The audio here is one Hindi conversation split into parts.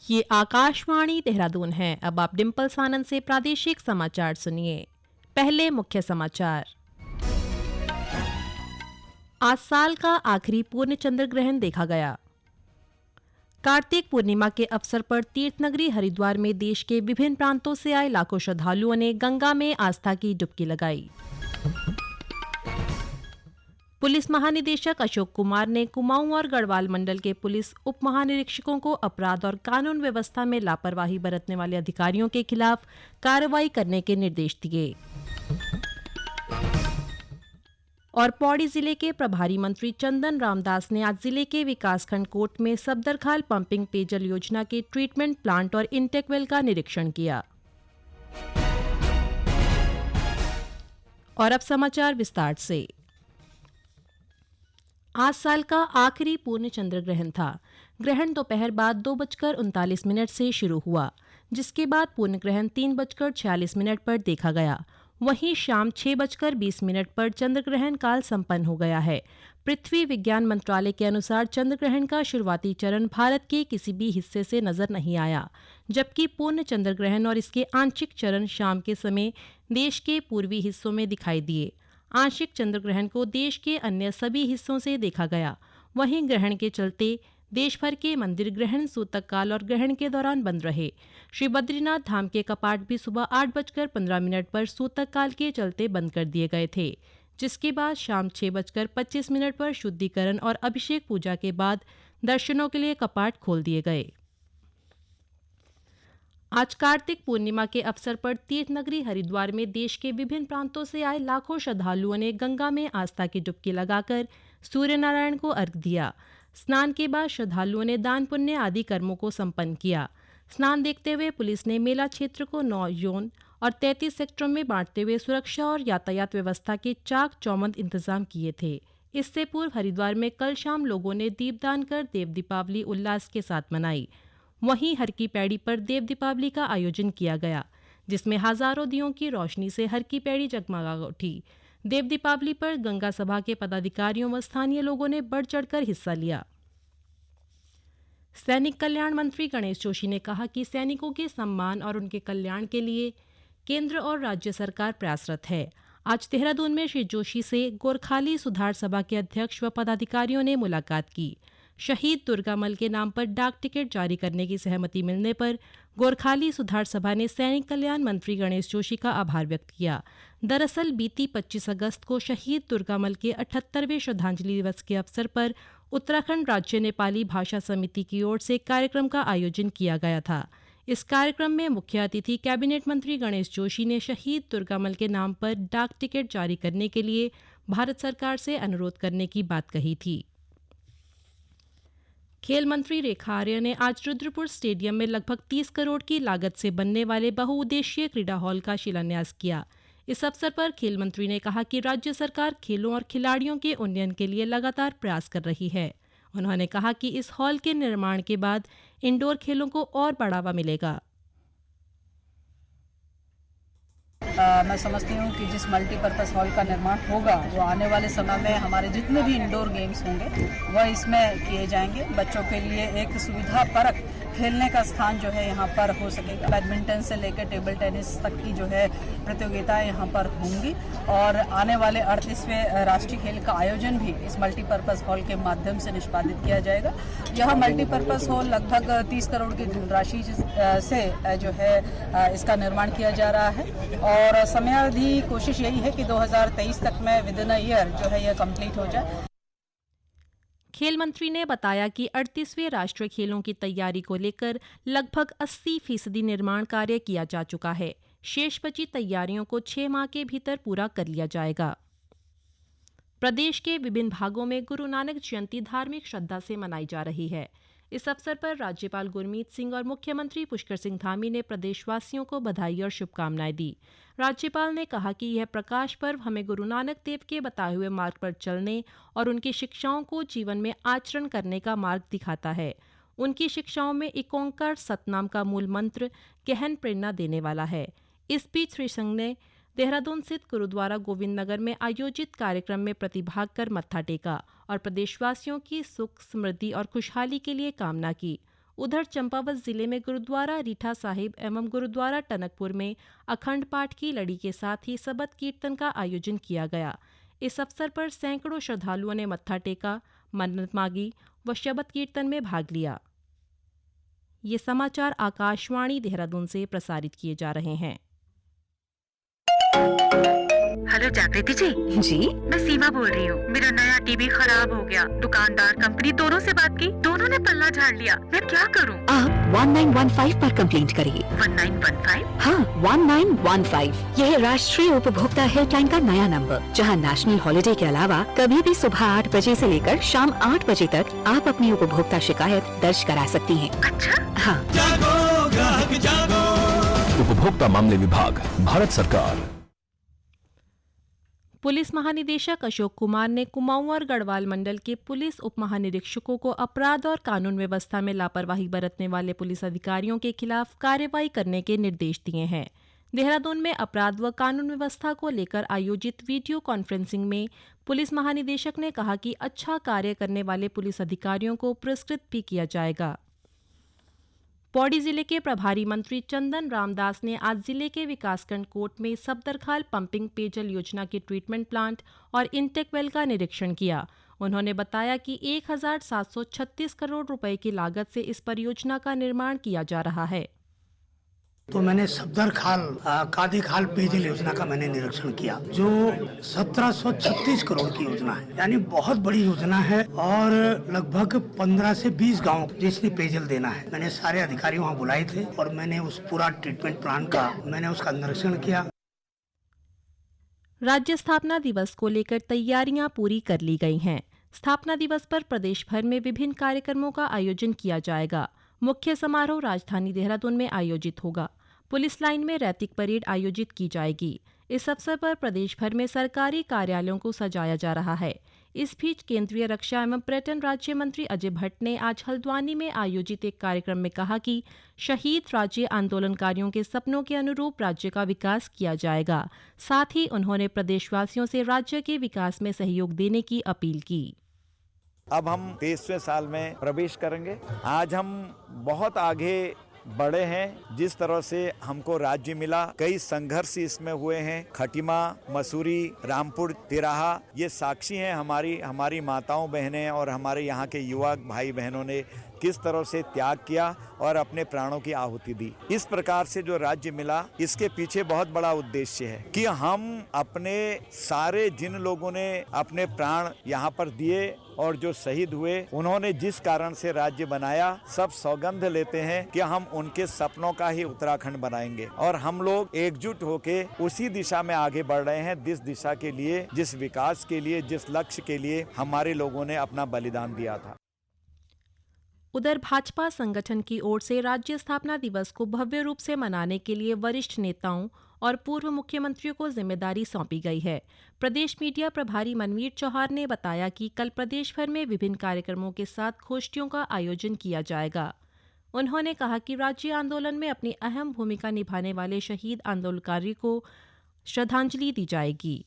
ये आकाशवाणी देहरादून है। अब आप डिम्पल सानंद से प्रादेशिक समाचार सुनिए। पहले मुख्य समाचार। आज साल का आखिरी पूर्ण चंद्र ग्रहण देखा गया। कार्तिक पूर्णिमा के अवसर पर तीर्थनगरी हरिद्वार में देश के विभिन्न प्रांतों से आए लाखों श्रद्धालुओं ने गंगा में आस्था की डुबकी लगाई। पुलिस महानिदेशक अशोक कुमार ने कुमाऊं और गढ़वाल मंडल के पुलिस उप महानिरीक्षकों को अपराध और कानून व्यवस्था में लापरवाही बरतने वाले अधिकारियों के खिलाफ कार्रवाई करने के निर्देश दिए। और पौड़ी जिले के प्रभारी मंत्री चंदन रामदास ने आज जिले के विकासखंड कोट में सफदरखाल पंपिंग पेयजल योजना के ट्रीटमेंट प्लांट और इंटेक वेल का निरीक्षण किया। और अब समाचार विस्तार से। आज साल का आखिरी पूर्ण चंद्र ग्रहण था। ग्रहण दोपहर बाद 2:39 से शुरू हुआ, जिसके बाद पूर्ण ग्रहण 3:46 पर देखा गया। वहीं शाम 6:20 पर चंद्र ग्रहण काल संपन्न हो गया है। पृथ्वी विज्ञान मंत्रालय के अनुसार चंद्र ग्रहण का शुरुआती चरण भारत के किसी भी हिस्से से नजर नहीं आया, जबकि पूर्ण चंद्र ग्रहण और इसके आंशिक चरण शाम के समय देश के पूर्वी हिस्सों में दिखाई दिए। आंशिक चंद्र ग्रहण को देश के अन्य सभी हिस्सों से देखा गया। वहीं ग्रहण के चलते देश भर के मंदिर ग्रहण सूतक काल और ग्रहण के दौरान बंद रहे। श्री बद्रीनाथ धाम के कपाट भी सुबह 8:15 पर सूतक काल के चलते बंद कर दिए गए थे, जिसके बाद शाम 6:25 पर शुद्धिकरण और अभिषेक पूजा के बाद दर्शनों के लिए कपाट खोल दिए गए। आज कार्तिक पूर्णिमा के अवसर पर तीर्थनगरी हरिद्वार में देश के विभिन्न प्रांतों से आए लाखों श्रद्धालुओं ने गंगा में आस्था की डुबकी लगाकर सूर्य नारायण को अर्घ्य दिया। स्नान के बाद श्रद्धालुओं ने दान पुण्य आदि कर्मों को संपन्न किया। स्नान देखते हुए पुलिस ने मेला क्षेत्र को 9 जोन और 33 सेक्टरों में बांटते हुए सुरक्षा और यातायात व्यवस्था के चाक चौबंद इंतजाम किए थे। इससे पूर्व हरिद्वार में कल शाम लोगों ने दीपदान कर देव दीपावली उल्लास के साथ मनाई। वहीं हर की पैड़ी पर देव दीपावली का आयोजन किया गया, जिसमें हजारों दियों की रोशनी से हर की पैड़ी जगमगा उठी। देव दीपावली पर गंगा सभा के पदाधिकारियों व स्थानीय लोगों ने बढ़ चढ़कर हिस्सा लिया। सैनिक कल्याण मंत्री गणेश जोशी ने कहा कि सैनिकों के सम्मान और उनके कल्याण के लिए केंद्र और राज्य सरकार प्रयासरत है। आज देहरादून में श्री जोशी से गोरखाली सुधार सभा के अध्यक्ष व पदाधिकारियों ने मुलाकात की। शहीद दुर्गामल के नाम पर डाक टिकट जारी करने की सहमति मिलने पर गोरखाली सुधार सभा ने सैनिक कल्याण मंत्री गणेश जोशी का आभार व्यक्त किया। दरअसल बीती 25 अगस्त को शहीद दुर्गामल के 78वें श्रद्धांजलि दिवस के अवसर पर उत्तराखंड राज्य नेपाली भाषा समिति की ओर से कार्यक्रम का आयोजन किया गया था। इस कार्यक्रम में मुख्य अतिथि कैबिनेट मंत्री गणेश जोशी ने शहीद दुर्गामल के नाम पर डाक टिकट जारी करने के लिए भारत सरकार से अनुरोध करने की बात कही थी। खेल मंत्री रेखा आर्य ने आज रुद्रपुर स्टेडियम में लगभग 30 करोड़ की लागत से बनने वाले बहुउद्देशीय क्रीड़ा हॉल का शिलान्यास किया। इस अवसर पर खेल मंत्री ने कहा कि राज्य सरकार खेलों और खिलाड़ियों के उन्नयन के लिए लगातार प्रयास कर रही है। उन्होंने कहा कि इस हॉल के निर्माण के बाद इंडोर खेलों को और बढ़ावा मिलेगा। मैं समझती हूँ कि जिस मल्टीपर्पज़ हॉल का निर्माण होगा वो आने वाले समय में हमारे जितने भी इंडोर गेम्स होंगे वह इसमें किए जाएंगे। बच्चों के लिए एक सुविधा परक खेलने का स्थान जो है यहाँ पर हो सकेगा। बैडमिंटन से लेकर टेबल टेनिस तक की जो है प्रतियोगिताएं यहाँ पर होंगी और आने वाले 38वें राष्ट्रीय खेल का आयोजन भी इस मल्टीपर्पज़ हॉल के माध्यम से निष्पादित किया जाएगा। यह मल्टीपर्पज़ हॉल लगभग 30 करोड़ की धनराशि से जो है इसका निर्माण किया जा रहा है और समयावधि कोशिश यही है कि 2023 तक में विद इन अ ईयर जो है यह कंप्लीट हो जाए। खेल मंत्री ने बताया कि 38वें राष्ट्रीय खेलों की तैयारी को लेकर लगभग 80% निर्माण कार्य किया जा चुका है। शेष बची तैयारियों को 6 माह के भीतर पूरा कर लिया जाएगा। प्रदेश के विभिन्न भागों में गुरु नानक जयंती धार्मिक श्रद्धा से मनाई जा रही है। इस अवसर पर राज्यपाल गुरमीत सिंह और मुख्यमंत्री पुष्कर सिंह धामी ने प्रदेशवासियों को बधाई और शुभकामनाएं दी। राज्यपाल ने कहा कि यह प्रकाश पर्व हमें गुरु नानक देव के बताए हुए मार्ग पर चलने और उनकी शिक्षाओं को जीवन में आचरण करने का मार्ग दिखाता है। उनकी शिक्षाओं में एक ओंकार सतनाम का मूल मंत्र गहन प्रेरणा देने वाला है। इस बीच श्री सिंह ने देहरादून स्थित गुरुद्वारा गोविंद नगर में आयोजित कार्यक्रम में प्रतिभाग कर मत्था टेका और प्रदेशवासियों की सुख समृद्धि और खुशहाली के लिए कामना की। उधर चंपावत जिले में गुरुद्वारा रीठा साहिब एवं गुरुद्वारा टनकपुर में अखंड पाठ की लड़ी के साथ ही सबद कीर्तन का आयोजन किया गया। इस अवसर पर सैकड़ों श्रद्धालुओं ने मत्था टेका, मन्नत मांगी व शबद कीर्तन में भाग लिया। ये समाचार आकाशवाणी देहरादून से प्रसारित किए जा रहे हैं। हेलो जागृति जी, मैं सीमा बोल रही हूँ। मेरा नया टीवी खराब हो गया। दुकानदार, कंपनी दोनों से बात की, दोनों ने पल्ला झाड़ लिया। मैं क्या करूँ? आप 1915 पर कंप्लेंट करिए। 1915? हाँ, 1915। यह राष्ट्रीय उपभोक्ता हेल्पलाइन का नया नंबर, जहां नेशनल हॉलिडे के अलावा कभी भी सुबह 8 बजे से लेकर शाम 8 बजे तक आप अपनी उपभोक्ता शिकायत दर्ज करा सकती हैं। अच्छा? हाँ। जागो ग्राहक जागो। उपभोक्ता मामले विभाग, भारत सरकार। पुलिस महानिदेशक अशोक कुमार ने कुमाऊं और गढ़वाल मंडल के पुलिस उप महानिरीक्षकों को अपराध और कानून व्यवस्था में लापरवाही बरतने वाले पुलिस अधिकारियों के खिलाफ कार्रवाई करने के निर्देश दिए हैं। देहरादून में अपराध व कानून व्यवस्था को लेकर आयोजित वीडियो कॉन्फ्रेंसिंग में पुलिस महानिदेशक ने कहा कि अच्छा कार्य करने वाले पुलिस अधिकारियों को पुरस्कृत भी किया जाएगा। पौड़ी जिले के प्रभारी मंत्री चंदन रामदास ने आज जिले के विकासखंड कोट में सफदरखाल पंपिंग पेयजल योजना के ट्रीटमेंट प्लांट और इंटेक वेल का निरीक्षण किया। उन्होंने बताया कि 1736 करोड़ रुपए की लागत से इस परियोजना का निर्माण किया जा रहा है। तो मैंने सफदर खाल कादी खाल पेयजल योजना का मैंने निरीक्षण किया, जो 1736 करोड़ की योजना है, यानी बहुत बड़ी योजना है और लगभग 15 से 20 गांव जिसने पेयजल देना है। मैंने सारे अधिकारी वहां बुलाए थे और मैंने उस पूरा ट्रीटमेंट प्लान का मैंने उसका निरीक्षण किया। राज्य स्थापना दिवस को लेकर तैयारियां पूरी कर ली गई हैं। स्थापना दिवस पर प्रदेश भर में विभिन्न कार्यक्रमों का आयोजन किया जाएगा। मुख्य समारोह राजधानी देहरादून में आयोजित होगा। पुलिस लाइन में रैतिक परेड आयोजित की जाएगी। इस अवसर पर प्रदेश भर में सरकारी कार्यालयों को सजाया जा रहा है। इस बीच केंद्रीय रक्षा एवं पर्यटन राज्य मंत्री अजय भट्ट ने आज हल्द्वानी में आयोजित एक कार्यक्रम में कहा कि शहीद राज्य आंदोलनकारियों के सपनों के अनुरूप राज्य का विकास किया जाएगा। साथ ही उन्होंने प्रदेशवासियों से राज्य के विकास में सहयोग देने की अपील की। अब हम 23वें साल में प्रवेश करेंगे। आज हम बहुत आगे बढ़े हैं। जिस तरह से हमको राज्य मिला, कई संघर्ष इसमें हुए हैं। खटीमा, मसूरी, रामपुर, तिराहा, ये साक्षी हैं हमारी माताओं बहनें और हमारे यहाँ के युवा भाई बहनों ने किस तरह से त्याग किया और अपने प्राणों की आहुति दी। इस प्रकार से जो राज्य मिला, इसके पीछे बहुत बड़ा उद्देश्य है कि हम अपने सारे जिन लोगों ने अपने प्राण यहाँ पर दिए और जो शहीद हुए, उन्होंने जिस कारण से राज्य बनाया, सब सौगंध लेते हैं कि हम उनके सपनों का ही उत्तराखंड बनाएंगे और हम लोग एकजुट होके उसी दिशा में आगे बढ़ रहे हैं, जिस दिशा के लिए, जिस विकास के लिए, जिस लक्ष्य के लिए हमारे लोगों ने अपना बलिदान दिया था। उधर भाजपा संगठन की ओर से राज्य स्थापना दिवस को भव्य रूप से मनाने के लिए वरिष्ठ नेताओं और पूर्व मुख्यमंत्रियों को जिम्मेदारी सौंपी गई है। प्रदेश मीडिया प्रभारी मनवीर चौहान ने बताया कि कल प्रदेश भर में विभिन्न कार्यक्रमों के साथ गोष्ठियों का आयोजन किया जाएगा। उन्होंने कहा कि राज्य आंदोलन में अपनी अहम भूमिका निभाने वाले शहीद आंदोलनकारी को श्रद्धांजलि दी जाएगी।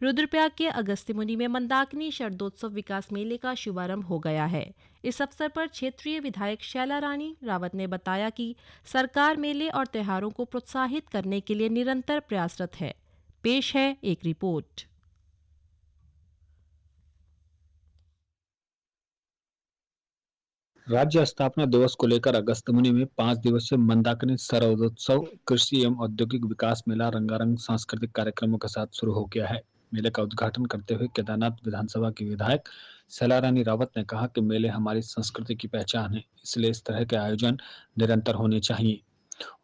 रुद्रप्रयाग के अगस्त्यमुनि में मंदाकिनी शरदोत्सव विकास मेले का शुभारंभ हो गया है। इस अवसर पर क्षेत्रीय विधायक शैला रानी रावत ने बताया कि सरकार मेले और त्योहारों को प्रोत्साहित करने के लिए निरंतर प्रयासरत है। पेश है एक रिपोर्ट। राज्य स्थापना दिवस को लेकर अगस्त्यमुनि में 5 दिवसीय मंदाकिनी शरदोत्सव कृषि एवं औद्योगिक विकास मेला रंगारंग सांस्कृतिक कार्यक्रमों के साथ शुरू हो गया है। मेले का उद्घाटन करते हुए केदारनाथ विधानसभा की विधायक शैला रानी रावत ने कहा कि मेले हमारी संस्कृति की पहचान है, इसलिए इस तरह के आयोजन निरंतर होने चाहिए।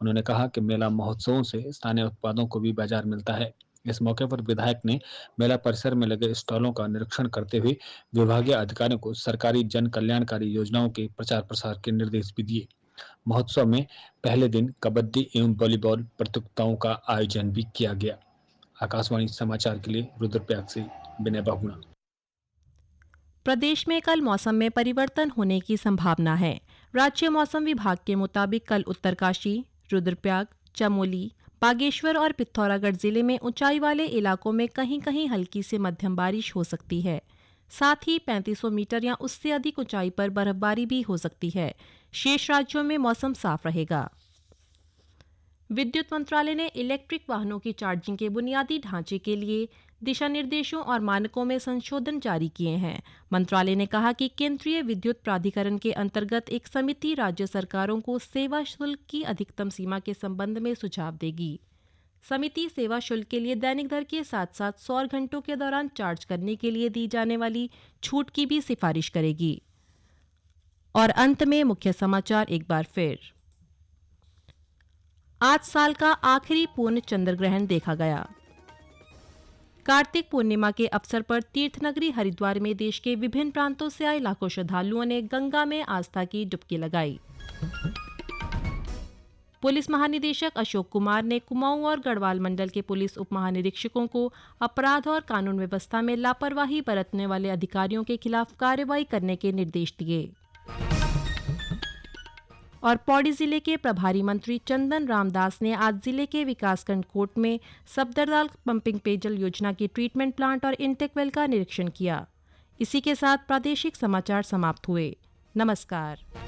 उन्होंने कहा कि मेला महोत्सवों से स्थानीय उत्पादों को भी बाजार मिलता है। इस मौके पर विधायक ने मेला परिसर में लगे स्टॉलों का निरीक्षण करते हुए विभागीय अधिकारियों को सरकारी जन कल्याणकारी योजनाओं के प्रचार प्रसार के निर्देश भी दिए। महोत्सव में पहले दिन कबड्डी एवं वॉलीबॉल प्रतियोगिताओं का आयोजन भी किया गया। आकाशवाणी समाचार के लिए रुद्रप्रयाग से विनय बाहुणा। प्रदेश में कल मौसम में परिवर्तन होने की संभावना है। राज्य मौसम विभाग के मुताबिक कल उत्तरकाशी, रुद्रप्रयाग, चमोली, बागेश्वर और पिथौरागढ़ जिले में ऊंचाई वाले इलाकों में कहीं कहीं हल्की से मध्यम बारिश हो सकती है। साथ ही 3500 मीटर या उससे अधिक ऊंचाई पर बर्फबारी भी हो सकती है। शेष राज्यों में मौसम साफ रहेगा। विद्युत मंत्रालय ने इलेक्ट्रिक वाहनों की चार्जिंग के बुनियादी ढांचे के लिए दिशा निर्देशों और मानकों में संशोधन जारी किए हैं। मंत्रालय ने कहा कि केंद्रीय विद्युत प्राधिकरण के अंतर्गत एक समिति राज्य सरकारों को सेवा शुल्क की अधिकतम सीमा के संबंध में सुझाव देगी। समिति सेवा शुल्क के लिए दैनिक दर के साथ साथ सौर घंटों के दौरान चार्ज करने के लिए दी जाने वाली छूट की भी सिफारिश करेगी। और अंत में मुख्य समाचार एक बार फिर। आज साल का आखिरी पूर्ण चंद्र ग्रहण देखा गया। कार्तिक पूर्णिमा के अवसर पर तीर्थनगरी हरिद्वार में देश के विभिन्न प्रांतों से आए लाखों श्रद्धालुओं ने गंगा में आस्था की डुबकी लगाई। पुलिस महानिदेशक अशोक कुमार ने कुमाऊं और गढ़वाल मंडल के पुलिस उप महानिरीक्षकों को अपराध और कानून व्यवस्था में लापरवाही बरतने वाले अधिकारियों के खिलाफ कार्रवाई करने के निर्देश दिए। और पौड़ी जिले के प्रभारी मंत्री चंदन रामदास ने आज जिले के विकासखंड कोट में सफदरदाल पंपिंग पेयजल योजना की ट्रीटमेंट प्लांट और इंटेक वेल का निरीक्षण किया। इसी के साथ प्रादेशिक समाचार समाप्त हुए। नमस्कार।